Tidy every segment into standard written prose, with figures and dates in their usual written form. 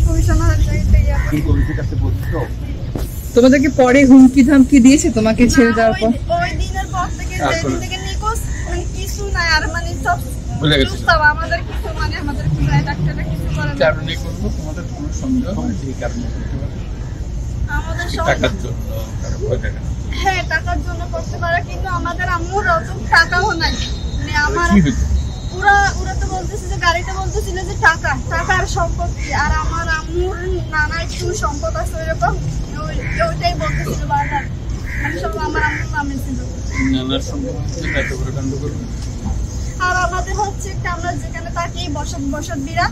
কমিশনারের কাছে বলছো তোমাদেরকে পরে হুমকি ধামকি দিয়েছে তোমাকে ছেড়ে দেওয়ার পর? ওই দিনের পর থেকে যেদিন থেকে নিখোঁজ মানে কিছু নাই আর মানে সব ভুলে গেছে আমাদের কিছু মানে আমাদের ডাক্তাররা কিছু করে না। কারণে করবো তোমাদের কোনো সন্দেহ হয় যে কারণে করতে পারে আমাদের সব টাকার জন্য কারো ভয় থাকে না। হ্যাঁ টাকার জন্য করতে পারে কিন্তু আমাদের আম্মুর অত টাকাও নাই মানে আমার কি হইতো ওরা তো বলতেছে যে গাড়িতে বলতেছিল যে টাকার সম্পত্তি আর আমার আম্মুর নানা একটু সম্পদ আছে ওইরকম ওইটাই বলতেছিল বারবার মানে সব আমার আম্মুর নামে ছিল নানার সম্পর্ক এত বড় কাণ্ড করবে। আর আমাদের হচ্ছে একটা আমরা যেখানে থাকি বসত বিরা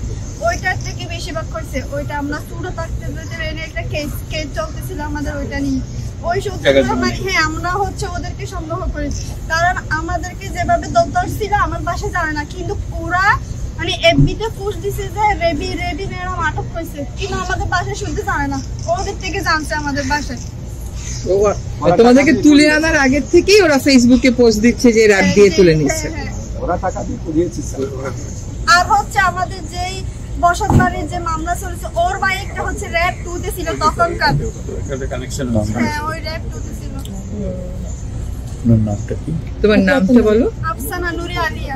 ওইটার থেকে বেশিরভাগ করছে ওইটা আমরা চুড়ো থাকতে যেতে একটা কেস চলতেছিল আমাদের ওইটা নিয়ে ওই সূত্রে মানে হ্যাঁ আমরা হচ্ছে ওদেরকে সন্দেহ করেছি কারণ আমাদেরকে যেভাবে দরদর ছিল আমার বাসায় জানে না কিন্তু ওরা মানে এফবিতে পোস্ট দিছে যে রেবি ম্যাডাম আটক করেছে কিন্তু আমাদের বাসায় শুনতে জানে না ওদের থেকে জানছে আমাদের বাসায়। তোমাদেরকে তুলে আনার আগে থেকেই ওরা ফেসবুকে পোস্ট দিচ্ছে যে রাত দিয়ে তুলে নিচ্ছে। ওরা টাকা দিয়ে তুলিয়েছে আর হচ্ছে আমাদের যেই বসত বাড়ির যে মামলা চলছে ওর বাইকটা হচ্ছে র‍্যাব 2 তে ছিল তখনকার কানেকশন হ্যাঁ ওই র‍্যাব 2 তে ছিল। নামটা কি তোমার নামটা বলো? আফসানা নুরি আলিয়া।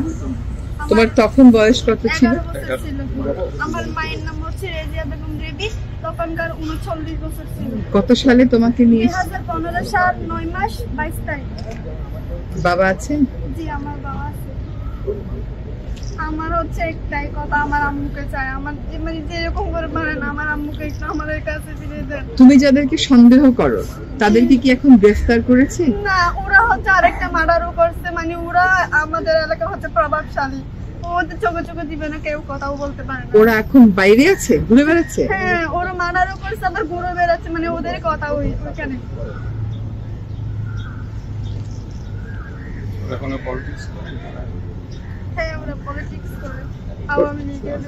তোমার তখন বয়স কত ছিল? 11 বছর ছিল। আমার মায়ের নাম হচ্ছে রেজিয়া বেগম রেবি তখনকার 39 বছর ছিল। কত সালে তোমাকে নিয়ে? 2015 সাল 9 মাস 22 তারিখ। বাবা আছেন? জি আমার বাবা আছে। আমার হচ্ছে একটাই কথা আমার আম্মুকে চাই আমার মানে যেরকম করে পারেন আমার আম্মুকে একটু আমাদের কাছে ফিরিয়ে দেন। তুমি যাদেরকে সন্দেহ করো তাদেরকে কি এখন গ্রেফতার করেছে? না ওরা হচ্ছে আরেকটা মার্ডারও করছে মানে ওরা আমাদের এলাকা হচ্ছে প্রভাবশালী ওদের চোখে দিবে না কেউ কথাও বলতে পারে না। ওরা এখন বাইরে আছে ঘুরে বেড়াচ্ছে? হ্যাঁ ওরা মার্ডারও করছে আবার ঘুরে বেড়াচ্ছে মানে ওদের কথা ওইখানে। কোনো পলিটিক্স হ্যাঁ ওরা পলিটিক্স করে আওয়ামী লীগের